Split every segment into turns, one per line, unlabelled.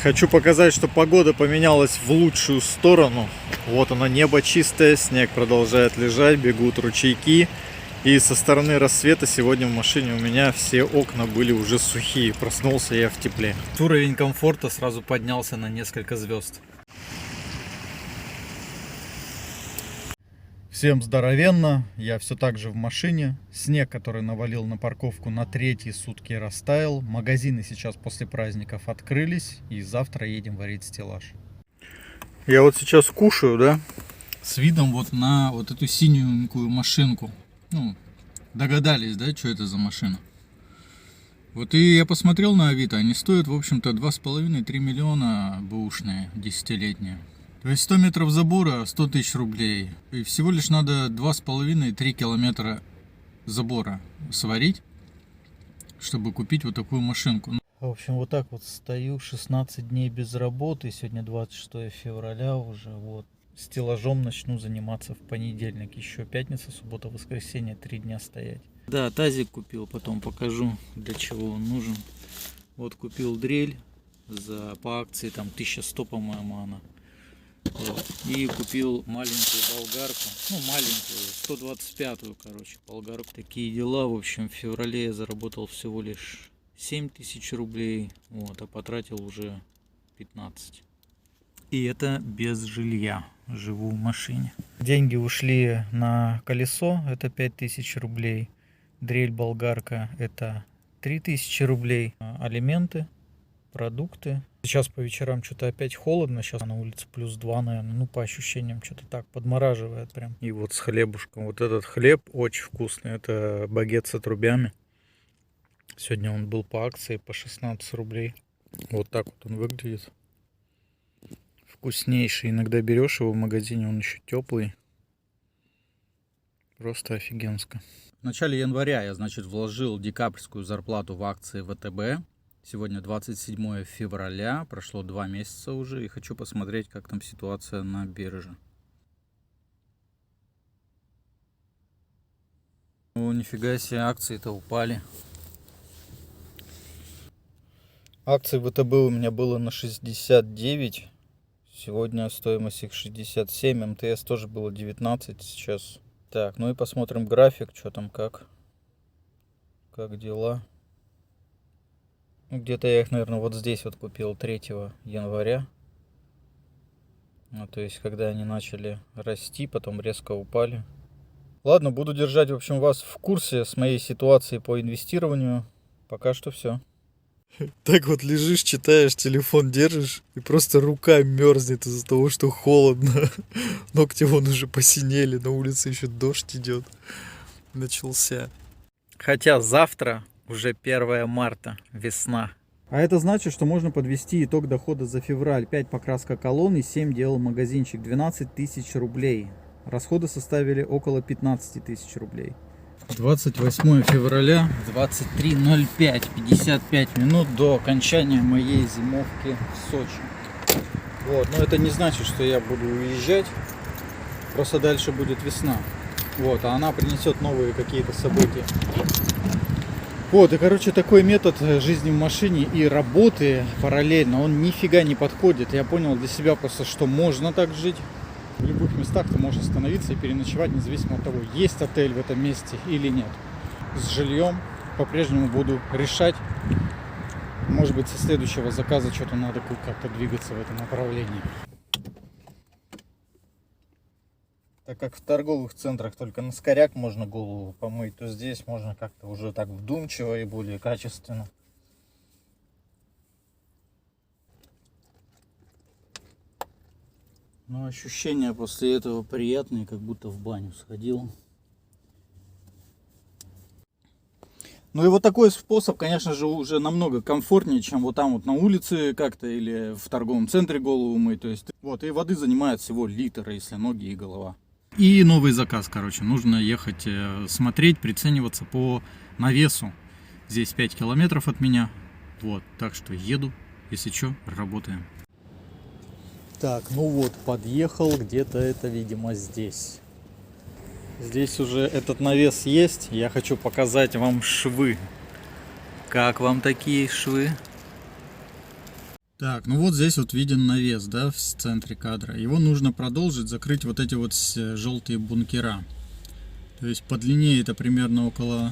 Хочу показать, что погода поменялась в лучшую сторону. Вот оно, небо чистое, снег продолжает лежать, бегут ручейки. И со стороны рассвета сегодня в машине у меня все окна были уже сухие. Проснулся я в тепле. Уровень комфорта сразу поднялся на несколько звезд. Всем здоровенно, я все так же в машине. Снег, который навалил на парковку, на третьи сутки растаял. Магазины сейчас после праздников открылись, и завтра едем варить стеллаж. Я вот сейчас кушаю, да, с видом вот на вот эту синенькую машинку. Ну, догадались, да, что это за машина? Вот и я посмотрел на Авито, они стоят, в общем-то, 2,5-3 миллиона бэушные, 10-летние. То есть 100 метров забора, 100 тысяч рублей. И всего лишь надо 2,5-3 километра забора сварить, чтобы купить вот такую машинку. В общем, вот так вот стою, 16 дней без работы. Сегодня 26 февраля уже. Вот. Стеллажом начну заниматься в понедельник. Еще пятница, суббота, воскресенье, 3 дня стоять. Да, тазик купил, потом покажу, для чего он нужен. Вот купил дрель по акции, там 1100, по-моему, она. Вот. И купил маленькую болгарку, ну маленькую, 125-ю, короче, болгарку. Такие дела. В общем, в феврале я заработал всего лишь 7 тысяч рублей, вот, а потратил уже 15. И это без жилья, живу в машине. Деньги ушли на колесо, это 5000 рублей. Дрель болгарка, это 3000 рублей. Алименты, продукты. Сейчас по вечерам что-то опять холодно, сейчас на улице +2, наверное, ну по ощущениям что-то так подмораживает прям. И вот с хлебушком, вот этот хлеб очень вкусный, это багет с отрубями. Сегодня он был по акции по 16 рублей. Вот так вот он выглядит. Вкуснейший, иногда берешь его в магазине, он еще теплый. Просто офигенско. В начале января я, значит, вложил декабрьскую зарплату в акции ВТБ. Сегодня 27 февраля, прошло 2 месяца уже, и хочу посмотреть, как там ситуация на бирже. О, нифига себе, акции-то упали. Акций ВТБ у меня было на 69, сегодня стоимость их 67, МТС тоже было 19 сейчас. Так, ну и посмотрим график, что там, как дела. Где-то я их, наверное, вот здесь вот купил 3 января. Ну, то есть, когда они начали расти, потом резко упали. Ладно, буду держать, в общем, вас в курсе с моей ситуации по инвестированию. Пока что все. Так вот лежишь, читаешь, телефон держишь, и просто рука мерзнет из-за того, что холодно. Ногти вон уже посинели, на улице еще дождь идет. Начался. Хотя завтра уже 1 марта, весна. А это значит, что можно подвести итог дохода за февраль. 5 покраска колонн и 7 делал магазинчик. 12 тысяч рублей. Расходы составили около 15 тысяч рублей. 28 февраля, 23:05, 55 минут до окончания моей зимовки в Сочи. Вот, но это не значит, что я буду уезжать. Просто дальше будет весна. Вот, а она принесет новые какие-то события. Вот, и короче, такой метод жизни в машине и работы параллельно, он нифига не подходит. Я понял для себя просто, что можно так жить. В любых местах ты можешь остановиться и переночевать, независимо от того, есть отель в этом месте или нет. С жильем по-прежнему буду решать. Может быть, со следующего заказа что-то надо как-то двигаться в этом направлении. Так как в торговых центрах только на скоряк можно голову помыть, то здесь можно как-то уже так вдумчиво и более качественно. Но ощущения после этого приятные, как будто в баню сходил. Ну и вот такой способ, конечно же, уже намного комфортнее, чем вот там вот на улице как-то или в торговом центре голову мыть. То есть вот, и воды занимает всего литр, если ноги и голова. И новый заказ, короче, нужно ехать смотреть, прицениваться по навесу. Здесь 5 километров от меня. Вот, так что еду, если что, работаем. Так, ну вот, подъехал, где-то это, видимо, здесь. Здесь уже этот навес есть. Я хочу показать вам швы. Как вам такие швы? Так, ну вот здесь вот виден навес, да, в центре кадра. Его нужно продолжить, закрыть вот эти вот желтые бункера. То есть по длине это примерно около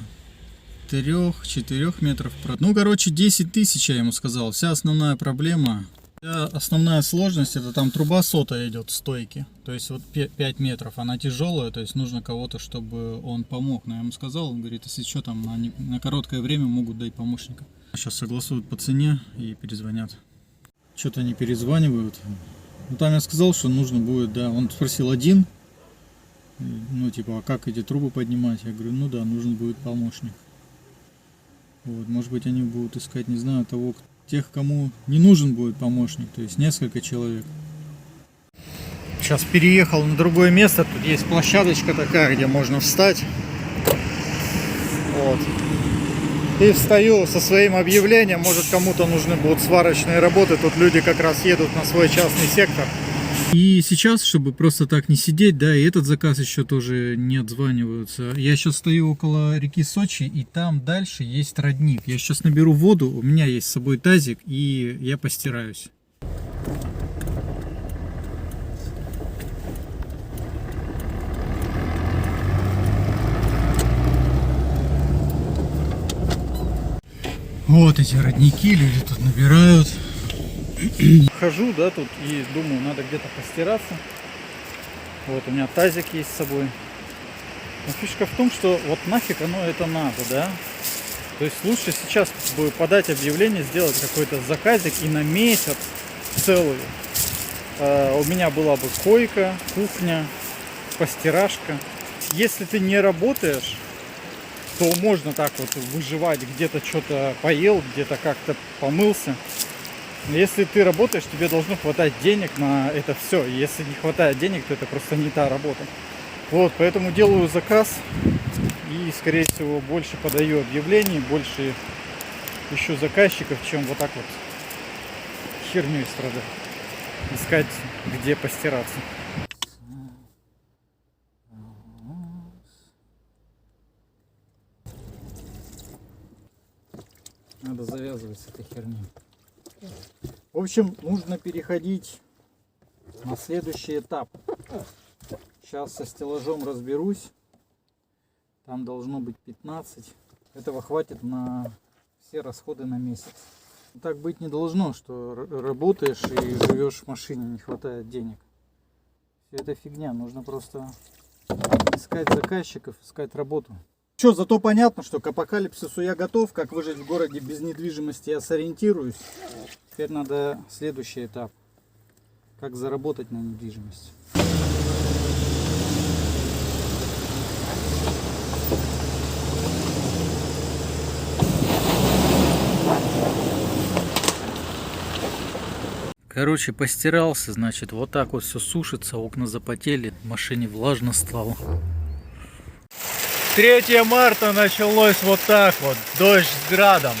3-4 метров. Ну, короче, 10 тысяч, я ему сказал. Вся основная проблема, основная сложность, это там труба сота идет в стойке. То есть вот 5 метров, она тяжелая, то есть нужно кого-то, чтобы он помог. Но я ему сказал, он говорит, если что, там на короткое время могут дать помощника. Сейчас согласуют по цене и перезвонят. Что-то они перезванивают. Ну, там я сказал, что нужно будет, да, он спросил один. Ну, типа, а как эти трубы поднимать? Я говорю, ну да, нужен будет помощник. Вот, может быть, они будут искать, не знаю, тех, кому не нужен будет помощник, то есть несколько человек. Сейчас переехал на другое место, тут есть площадочка такая, где можно встать. Вот. И встаю со своим объявлением, может, кому-то нужны будут сварочные работы, тут люди как раз едут на свой частный сектор. И сейчас, чтобы просто так не сидеть, да, и этот заказ еще тоже не отзваниваются. Я сейчас стою около реки Сочи, и там дальше есть родник. Я сейчас наберу воду, у меня есть с собой тазик, и я постираюсь. Вот эти родники, люди тут набирают. Хожу, да, тут и думаю, надо где-то постираться. Вот у меня тазик есть с собой. Но фишка в том, что вот нафиг оно это надо, да. То есть лучше сейчас бы подать объявление, сделать какой-то заказик и на месяц целую. У меня была бы койка, кухня, постиражка. Если ты не работаешь, то можно так вот выживать, где-то что-то поел, где-то как-то помылся. Если ты работаешь, тебе должно хватать денег на это все. Если не хватает денег, то это просто не та работа. Вот, поэтому делаю заказ и, скорее всего, больше подаю объявлений, больше ищу заказчиков, чем вот так вот херню страдать. Искать, где постираться. Надо завязывать с этой херней. В общем, нужно переходить на следующий этап. Сейчас со стеллажом разберусь. Там должно быть 15. Этого хватит на все расходы на месяц. Так быть не должно, что работаешь и живешь в машине, не хватает денег. Все это фигня. Нужно просто искать заказчиков, искать работу. Что, зато понятно, что к апокалипсису я готов. Как выжить в городе без недвижимости, я сориентируюсь. Теперь надо следующий этап. Как заработать на недвижимость. Короче, постирался, значит, вот так вот все сушится, окна запотели, в машине влажно стало. 3 марта началось вот так вот, дождь с градом.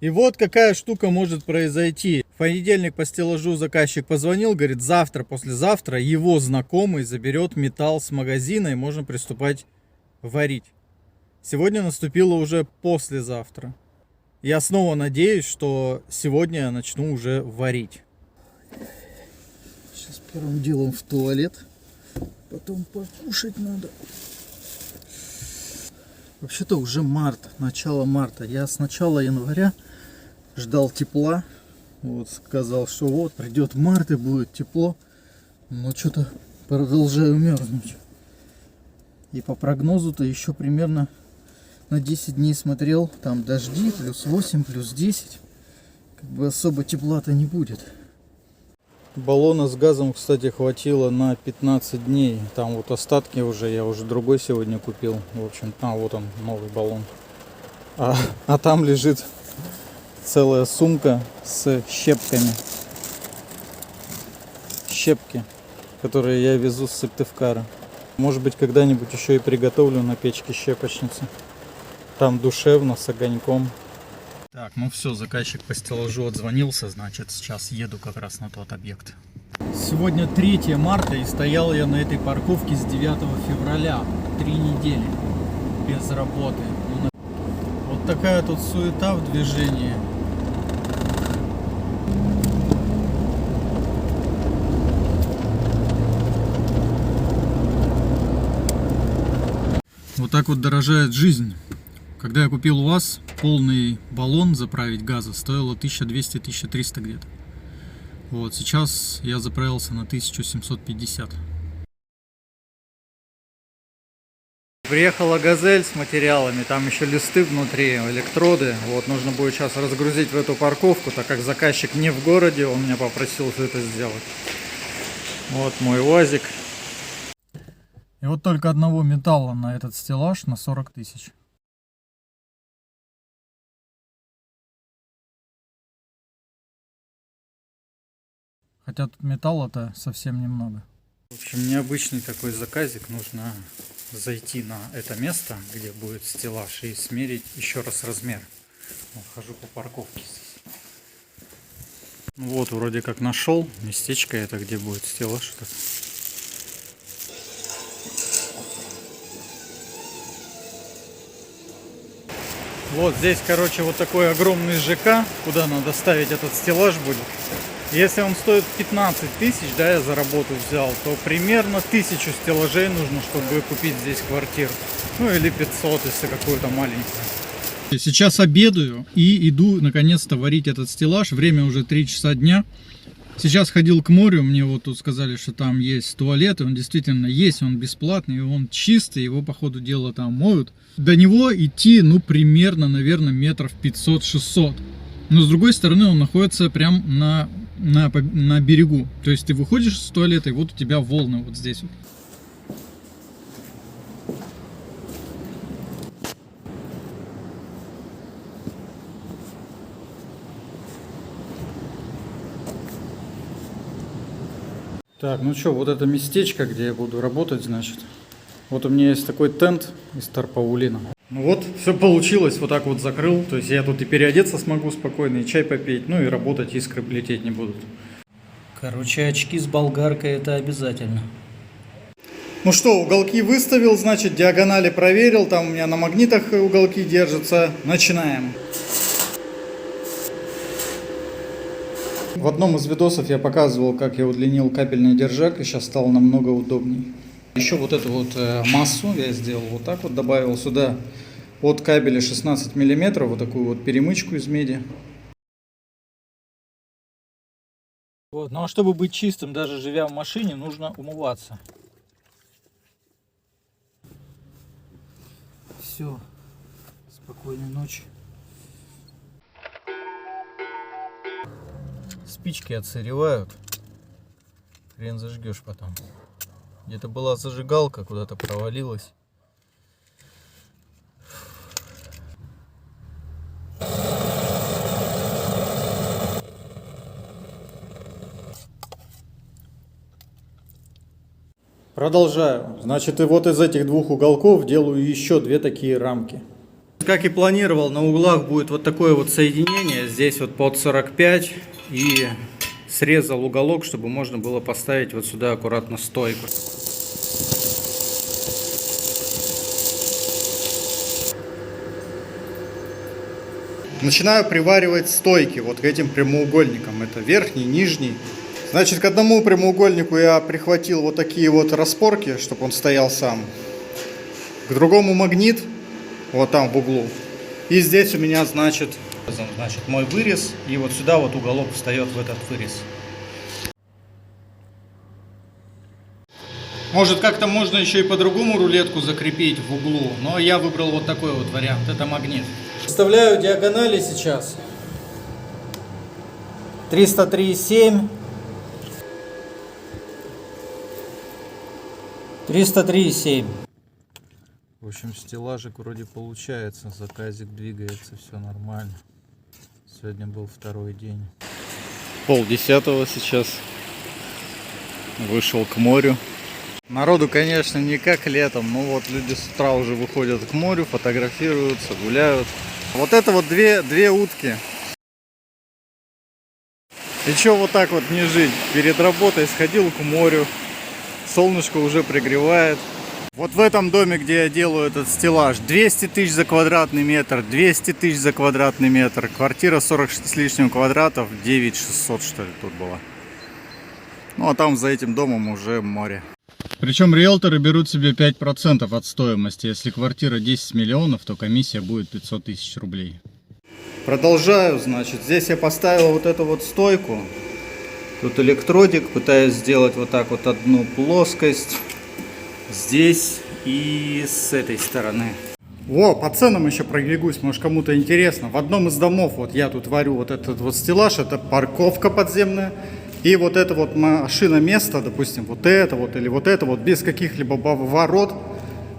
И вот какая штука может произойти. В понедельник по стеллажу заказчик позвонил, говорит, завтра, послезавтра его знакомый заберет металл с магазина и можно приступать варить. Сегодня наступило уже послезавтра. Я снова надеюсь, что сегодня я начну уже варить. Сейчас первым делом в туалет. Потом покушать надо. Вообще-то уже март, начало марта. Я с начала января ждал тепла. Вот, сказал, что вот придет март и будет тепло. Но что-то продолжаю мерзнуть. И по прогнозу-то еще примерно на 10 дней смотрел. Там дожди, плюс 8, плюс 10. Как бы особо тепла-то не будет. Баллона с газом, кстати, хватило на 15 дней. Там вот остатки уже, я уже другой сегодня купил. В общем, вот он, новый баллон. А там лежит целая сумка с щепками. Щепки, которые я везу с Сыктывкара. Может быть, когда-нибудь еще и приготовлю на печке щепочницы. Там душевно, с огоньком. Так, ну все, заказчик по стеллажу отзвонился, значит, сейчас еду как раз на тот объект. Сегодня 3 марта и стоял я на этой парковке с 9 февраля. 3 недели без работы. Вот такая тут суета в движении. так вот дорожает жизнь. Когда я купил УАЗ, полный баллон заправить газа стоило 1200-1300 где-то. Вот, сейчас я заправился на 1750. Приехала «Газель» с материалами, там еще листы внутри, электроды. Вот, нужно будет сейчас разгрузить в эту парковку, так как заказчик не в городе, он меня попросил все это сделать. Вот мой УАЗик. И вот только одного металла на этот стеллаж на 40 тысяч. Хотя тут металла-то совсем немного. В общем, необычный такой заказик. Нужно зайти на это место, где будет стеллаж, и смерить еще раз размер. Вот, хожу по парковке здесь. Вот, вроде как нашел местечко, это где будет стеллаж. Вот здесь, короче, вот такой огромный ЖК, куда надо ставить этот стеллаж будет. Если он стоит 15 тысяч, да, я за работу взял, то примерно 1000 стеллажей нужно, чтобы купить здесь квартиру. Ну или 500, если какую-то маленькую. Сейчас обедаю и иду наконец-то варить этот стеллаж. Время уже 3 часа дня. Сейчас ходил к морю, мне вот тут сказали, что там есть туалет, и он действительно есть, он бесплатный, он чистый, его по ходу дела там моют. До него идти, ну, примерно, наверное, метров 500-600. Но с другой стороны он находится прям на берегу. То есть ты выходишь из туалета, и вот у тебя волны вот здесь вот. Так, ну что, вот это местечко, где я буду работать, значит. Вот у меня есть такой тент из тарпаулина. Ну вот, все получилось, вот так вот закрыл. То есть я тут и переодеться смогу спокойно, и чай попить, ну и работать, искры лететь не будут.
Короче, очки с болгаркой это обязательно.
Ну что, уголки выставил, значит, диагонали проверил. Там у меня на магнитах уголки держатся. Начинаем. В одном из видосов я показывал, как я удлинил капельный держак, и сейчас стало намного удобней. Еще вот эту вот массу я сделал вот так вот, добавил сюда от кабеля 16 мм, вот такую вот перемычку из меди.
Вот. Ну а чтобы быть чистым, даже живя в машине, нужно умываться. Все, спокойной ночи. Спички отсыревают, хрен зажгешь потом. Где-то была зажигалка, куда-то провалилась.
Продолжаю. Значит, и вот из этих двух уголков делаю еще две такие рамки. Как и планировал, на углах будет вот такое вот соединение. Здесь вот под 45 и срезал уголок, чтобы можно было поставить вот сюда аккуратно стойку. Начинаю приваривать стойки вот к этим прямоугольникам. Это верхний, нижний. Значит, к одному прямоугольнику я прихватил вот такие вот распорки, чтобы он стоял сам. К другому магнит, вот там в углу. И здесь у меня, значит, мой вырез. И вот сюда вот уголок встает в этот вырез. Может, как-то можно еще и по-другому рулетку закрепить в углу. Но я выбрал вот такой вот вариант. Это магнит. Вставляю диагонали сейчас. 303,7. 303,7. В общем, стеллажик вроде получается. Заказик двигается, все нормально. Сегодня был второй день. 9:30 сейчас. Вышел к морю. Народу, конечно, не как летом, но вот люди с утра уже выходят к морю, фотографируются, гуляют. Вот это вот две утки. И чё вот так вот не жить? Перед работой сходил к морю, солнышко уже пригревает. Вот в этом доме, где я делаю этот стеллаж, 200 тысяч за квадратный метр, 200 тысяч за квадратный метр. Квартира 40 с лишним квадратов, 9600 что ли тут была. Ну а там за этим домом уже море. Причем риэлторы берут себе 5% от стоимости. Если квартира 10 миллионов, то комиссия будет 500 тысяч рублей. Продолжаю, значит. Здесь я поставил вот эту вот стойку. Тут электродик. Пытаюсь сделать вот так вот одну плоскость. Здесь и с этой стороны. Во, по ценам еще пробегусь, может кому-то интересно. В одном из домов, вот я тут варю вот этот вот стеллаж, это парковка подземная. И вот это вот машина место, допустим, вот это вот или вот это вот, без каких-либо ворот,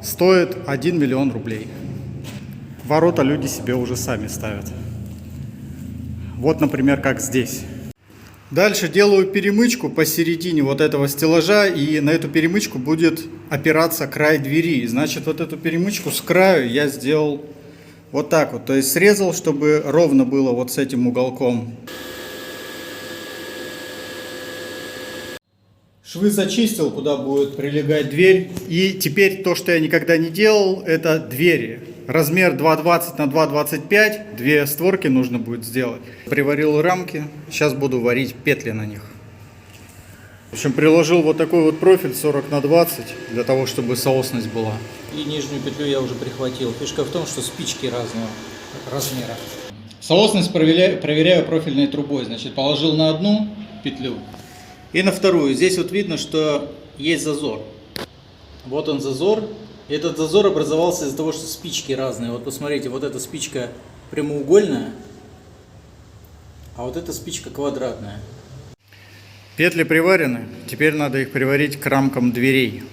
стоит 1 миллион рублей. Ворота люди себе уже сами ставят. Вот, например, как здесь. Дальше делаю перемычку посередине вот этого стеллажа, и на эту перемычку будет опираться край двери. Значит, вот эту перемычку с краю я сделал вот так вот. То есть срезал, чтобы ровно было вот с этим уголком. Швы зачистил, куда будет прилегать дверь. И теперь то, что я никогда не делал, это двери. Размер 2,20 на 2,25. Две створки нужно будет сделать. Приварил рамки. Сейчас буду варить петли на них. В общем, приложил вот такой вот профиль 40 на 20, для того, чтобы соосность была.
И нижнюю петлю я уже прихватил. Фишка в том, что спички разного размера.
Соосность проверяю профильной трубой. Значит, положил на одну петлю и на вторую. Здесь вот видно, что есть зазор. Вот он зазор. Этот зазор образовался из-за того, что спички разные. Вот посмотрите, вот эта спичка прямоугольная, а вот эта спичка квадратная. Петли приварены. Теперь надо их приварить к рамкам дверей.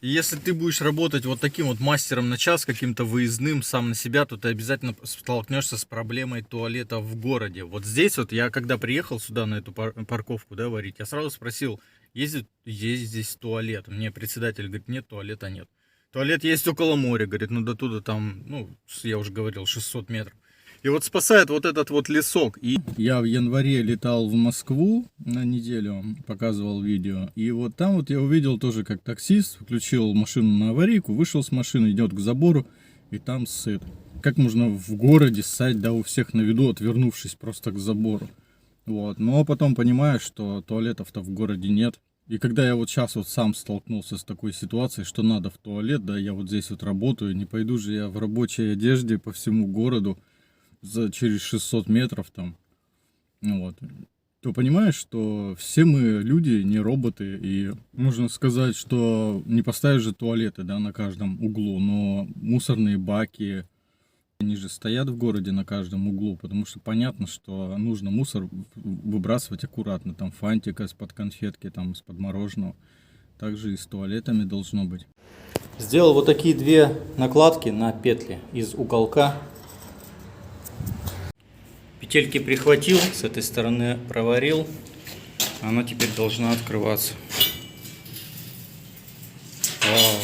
Если ты будешь работать вот таким вот мастером на час, каким-то выездным сам на себя, то ты обязательно столкнешься с проблемой туалета в городе. Вот здесь вот я, когда приехал сюда на эту парковку, да, варить, я сразу спросил, есть здесь туалет? Мне председатель говорит, нет, туалета нет. Туалет есть около моря, говорит, ну до туда там, ну, я уже говорил, 600 метров. И вот спасает вот этот вот лесок. И я в январе летал в Москву на неделю, показывал видео. И вот там вот я увидел тоже, как таксист включил машину на аварийку, вышел с машины, идет к забору, и там сыт. Как можно в городе ссать, да, у всех на виду, отвернувшись просто к забору. Вот. Но потом понимаешь, что туалетов-то в городе нет. И когда я вот сейчас вот сам столкнулся с такой ситуацией, что надо в туалет, да, я вот здесь вот работаю, не пойду же я в рабочей одежде по всему городу через 600 метров там, вот, то понимаешь, что все мы люди, не роботы, и можно сказать, что не поставишь же туалеты, да, на каждом углу, но мусорные баки, они же стоят в городе на каждом углу, потому что понятно, что нужно мусор выбрасывать аккуратно, там фантика из-под конфетки, там из-под мороженого, также и с туалетами должно быть. Сделал вот такие две накладки на петли из уголка. Петельки прихватил, с этой стороны проварил, она теперь должна открываться. Вау.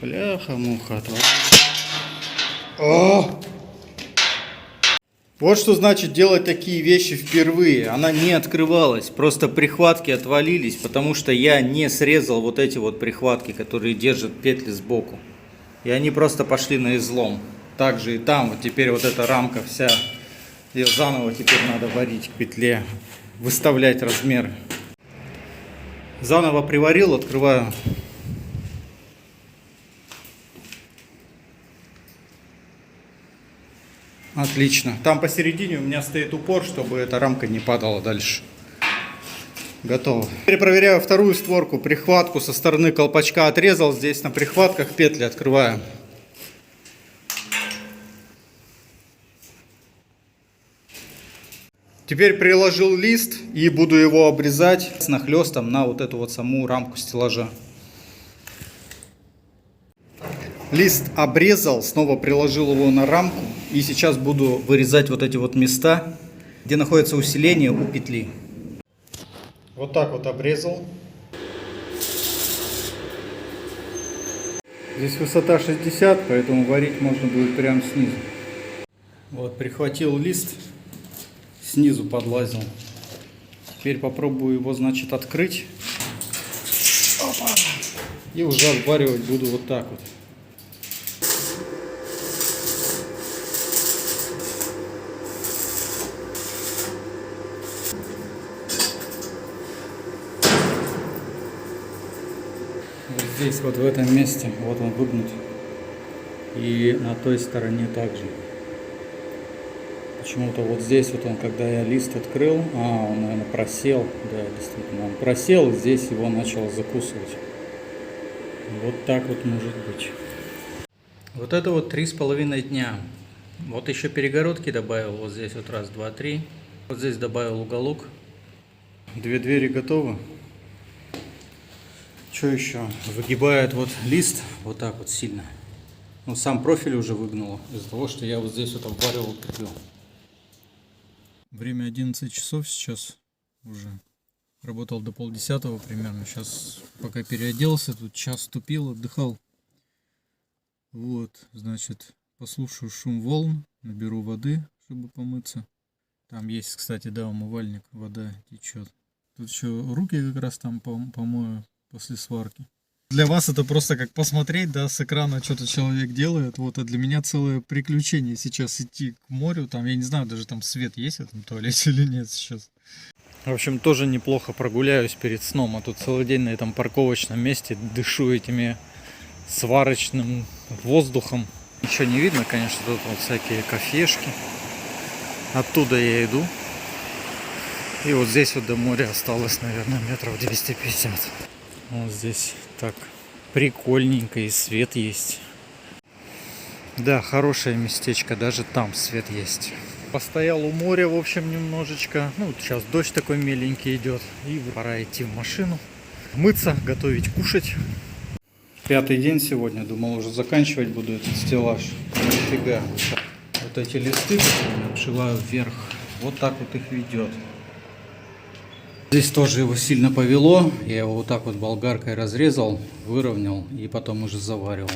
Бляха-муха. О! Вот что значит делать такие вещи впервые. Она не открывалась, просто прихватки отвалились, потому что я не срезал вот эти вот прихватки, которые держат петли сбоку. И они просто пошли на излом. Также и там, вот теперь вот эта рамка вся, ее заново теперь надо варить к петле, выставлять размеры. Заново приварил, открываю. Отлично. Там посередине у меня стоит упор, чтобы эта рамка не падала дальше. Готово. Теперь проверяю вторую створку. Прихватку со стороны колпачка отрезал. Здесь на прихватках петли открываю. Теперь приложил лист и буду его обрезать с нахлестом на вот эту вот саму рамку стеллажа. Лист обрезал, снова приложил его на рамку. И сейчас буду вырезать вот эти вот места, где находится усиление у петли. Вот так вот обрезал. Здесь высота 60, поэтому варить можно будет прямо снизу. Вот, прихватил лист, снизу подлазил. Теперь попробую его, значит, открыть. Опа. И уже обваривать буду вот так вот. здесь вот в этом месте, вот он выгнут. И на той стороне также. Почему-то вот здесь вот он, когда я лист открыл, он, наверное, просел. Да, действительно, он просел, и здесь его начало закусывать. Вот так вот может быть. Вот это вот 3,5 дня. Вот еще перегородки добавил, вот здесь вот раз, два, три. Вот здесь добавил уголок. 2 двери готовы. Что еще? Выгибает вот лист вот так вот сильно. Ну, сам профиль уже выгнуло из-за того, что я вот здесь вот обваривал петлю. Время 11 часов сейчас уже. Работал до 9:30 примерно. Сейчас пока переоделся, тут час ступил, отдыхал. Вот, значит, послушаю шум волн, наберу воды, чтобы помыться. Там есть, кстати, да, умывальник, вода течет. Тут еще руки как раз там помою после сварки. Для вас это просто как посмотреть, да, с экрана что-то человек делает. Вот, а для меня целое приключение сейчас идти к морю. Там, я не знаю, даже там свет есть в этом туалете или нет сейчас. В общем, тоже неплохо прогуляюсь перед сном. А тут целый день на этом парковочном месте дышу этими сварочным воздухом. Ничего не видно, конечно, тут вот всякие кафешки. Оттуда я иду. И вот здесь вот до моря осталось, наверное, метров 250. Вот здесь так прикольненько, и свет есть. Да, хорошее местечко, даже там свет есть. Постоял у моря, в общем, немножечко. Ну, сейчас дождь такой меленький идет. И пора идти в машину. Мыться, готовить, кушать. 5-й день сегодня. Думал, уже заканчивать буду этот стеллаж. Нифига. Вот эти листы обшиваю вверх. Вот так вот их ведет. Здесь тоже его сильно повело. Я его вот так вот болгаркой разрезал, выровнял и потом уже заваривал.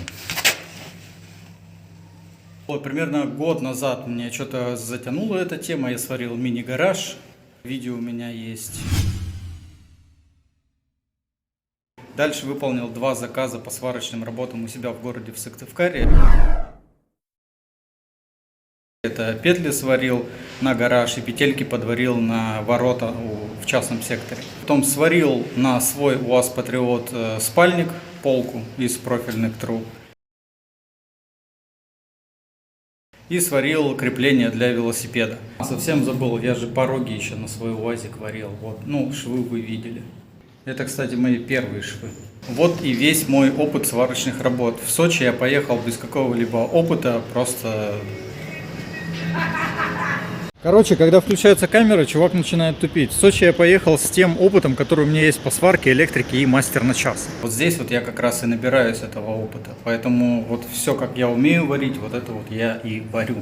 Вот примерно год назад мне что-то затянула эта тема. Я сварил мини-гараж. Видео у меня есть. Дальше выполнил 2 заказа по сварочным работам у себя в городе в Сыктывкаре. Это петли сварил на гараж и петельки подварил на ворота в частном секторе. Потом сварил на свой УАЗ Патриот спальник, полку из профильных труб. И сварил крепление для велосипеда. Совсем забыл, я же пороги еще на свой УАЗик варил. Вот, ну, швы вы видели. Это, кстати, мои первые швы. Вот и весь мой опыт сварочных работ. В Сочи я поехал без какого-либо опыта, просто... Короче, когда включается камера, чувак начинает тупить. В Сочи я поехал с тем опытом, который у меня есть по сварке, электрике и мастер на час. Вот здесь вот я как раз и набираюсь этого опыта. Поэтому вот все, как я умею варить, вот это вот я и варю.